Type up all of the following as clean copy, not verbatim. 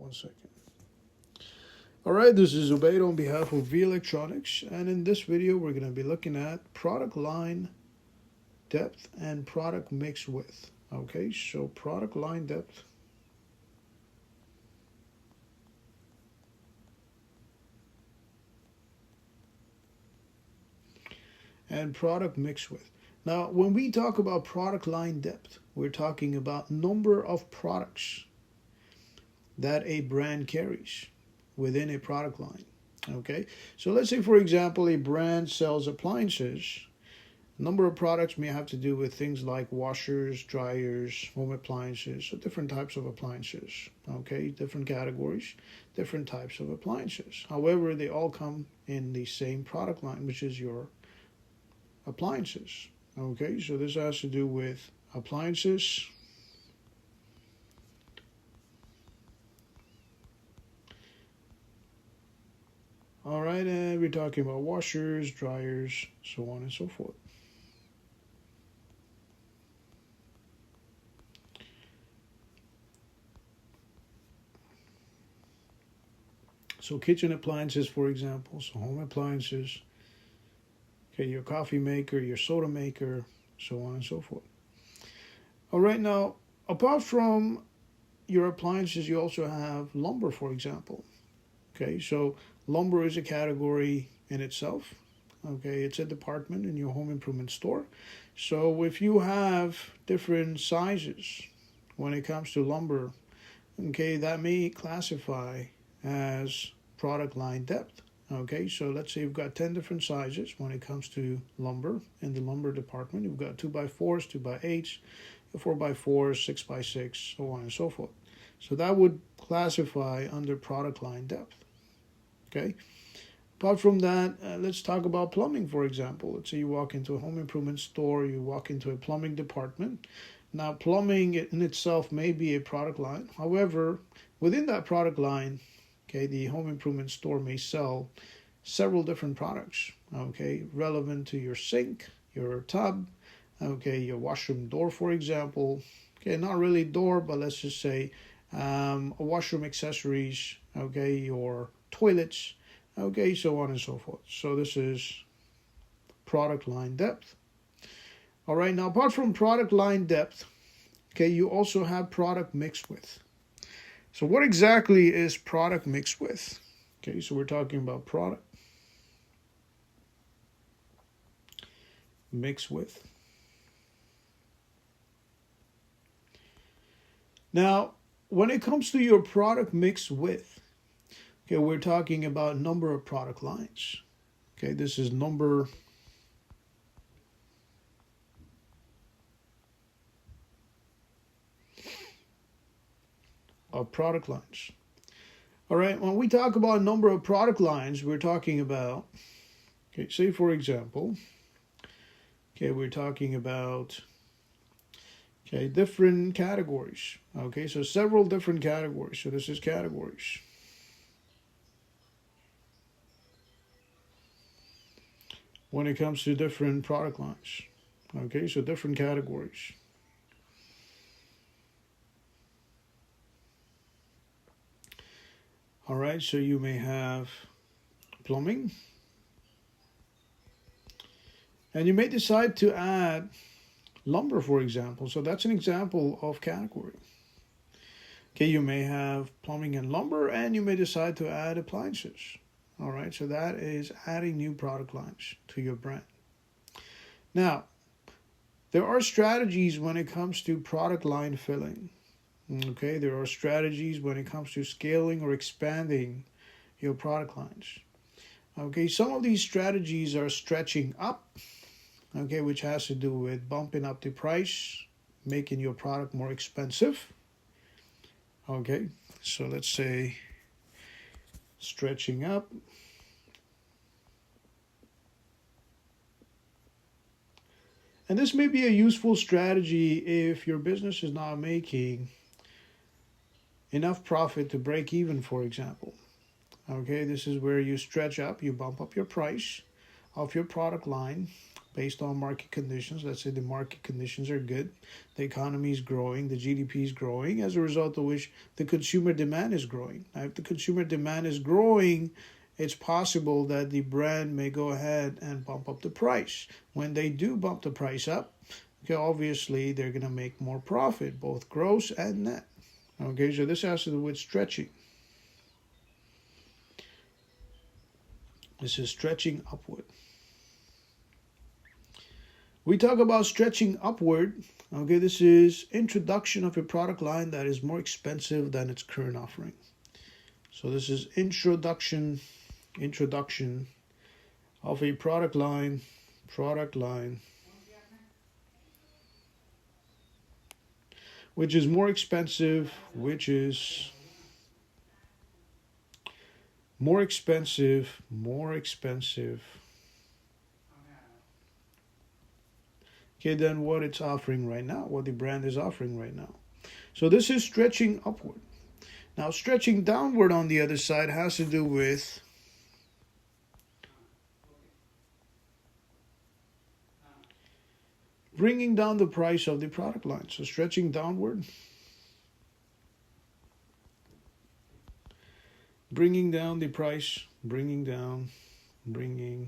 1 second. Alright, this is Ubaid on behalf of V Electronics, and in this video we're going to be looking at product line depth and product mix width. Okay, so product line depth and product mix width. Now, when we talk about product line depth, we're talking about number of products that a brand carries within a product line. Okay, so let's say, for example, a brand sells appliances. Number of products may have to do with things like washers, dryers, home appliances, so different types of appliances. Okay, different categories, different types of appliances. However, they all come in the same product line, which is your appliances. Okay, so this has to do with appliances. All right, and we're talking about washers, dryers, so on and so forth. So kitchen appliances, for example, so home appliances. Okay, your coffee maker, your soda maker, so on and so forth. All right, now, apart from your appliances, you also have lumber, for example. Okay, so lumber is a category in itself. Okay, it's a department in your home improvement store. So if you have different sizes when it comes to lumber, okay, that may classify as product line depth. Okay, so let's say you've got 10 different sizes when it comes to lumber in the lumber department. You've got 2x4s, 2x8s, 4x4s, 6x6, so on and so forth. So that would classify under product line depth. Okay. Apart from that, let's talk about plumbing, for example. Let's say you walk into a home improvement store, you walk into a plumbing department. Now, plumbing in itself may be a product line. However, within that product line, okay, the home improvement store may sell several different products, okay, relevant to your sink, your tub, okay, your washroom door, for example. Okay, not really door, but let's just say washroom accessories, okay, your toilets, okay, so on and so forth. So this is product line depth. All right, now apart from product line depth, okay, you also have product mix width. So what exactly is product mix width? Okay, so we're talking about product mix width. Now, when it comes to your product mix width, okay, we're talking about number of product lines. Okay, this is number of product lines. All right, when we talk about number of product lines, we're talking about, okay, say for example, okay, we're talking about, okay, different categories. Okay, so several different categories. So this is categories. When it comes to different product lines. Okay, so different categories. All right, so you may have plumbing. And you may decide to add lumber, for example. So that's an example of category. Okay, you may have plumbing and lumber, and you may decide to add appliances. All right, so that is adding new product lines to your brand. Now, there are strategies when it comes to product line filling. Okay, there are strategies when it comes to scaling or expanding your product lines. Okay, some of these strategies are stretching up, okay, which has to do with bumping up the price, making your product more expensive. Okay, so let's say stretching up. And this may be a useful strategy if your business is not making enough profit to break even, for example. Okay, this is where you stretch up, you bump up your price of your product line, based on market conditions. Let's say the market conditions are good, the economy is growing, the GDP is growing, as a result of which the consumer demand is growing. Now, if the consumer demand is growing, it's possible that the brand may go ahead and bump up the price. When they do bump the price up, okay, obviously they're going to make more profit, both gross and net. Okay, so this has to do with stretching. This is stretching upward. We talk about stretching upward. Okay, this is introduction of a product line that is more expensive than its current offering. So this is introduction of a product line, which is more expensive, okay, than what it's offering right now, what the brand is offering right now. So this is stretching upward. Now, stretching downward on the other side has to do with bringing down the price of the product line. So stretching downward, bringing down the price, bringing down the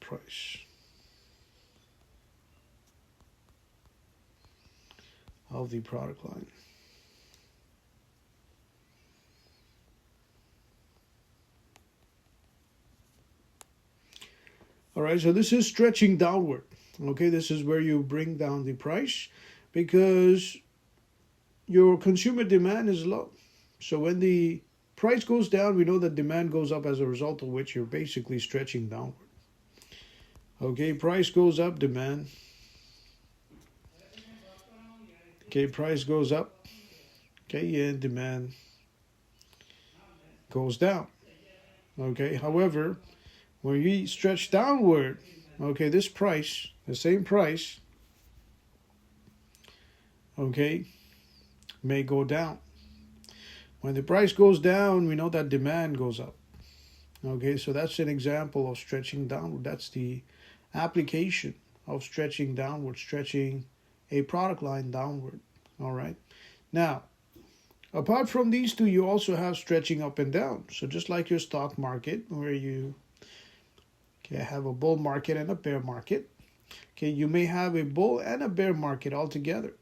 price of the product line. All right, so this is stretching downward. Okay, this is where you bring down the price because your consumer demand is low. So when the price goes down, we know that demand goes up, as a result of which you're basically stretching downward. Okay, price goes up, demand. Okay, price goes up. Okay, and demand goes down. Okay, however, when we stretch downward, okay, this price, the same price, okay, may go down. When the price goes down, we know that demand goes up. Okay, so that's an example of stretching downward. That's the application of stretching downward, stretching a product line downward. All right. Now, apart from these two, you also have stretching up and down. So just like your stock market, where you have a bull market and a bear market. Okay, you may have a bull and a bear market all together,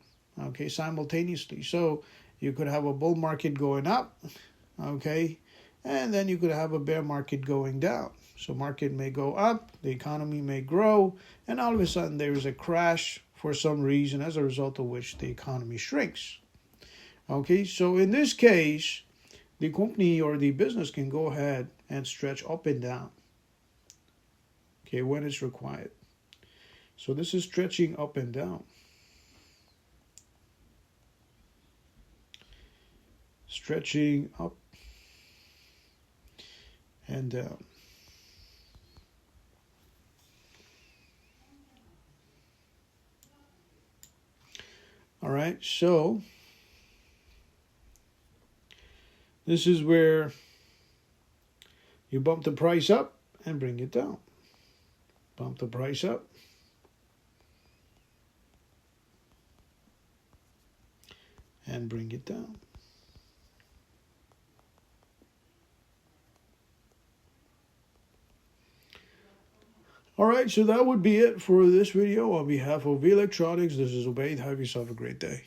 okay, simultaneously. So you could have a bull market going up, okay, and then you could have a bear market going down. So market may go up, the economy may grow, and all of a sudden there is a crash for some reason, as a result of which the economy shrinks. Okay, so in this case, the company or the business can go ahead and stretch up and down. Okay, when it's required. So this is stretching up and down. Stretching up and down. All right, so this is where you bump the price up and bring it down. Bump the price up and bring it down. All right, so that would be it for this video. On behalf of V Electronics, this is Ubaid. Have yourself a great day.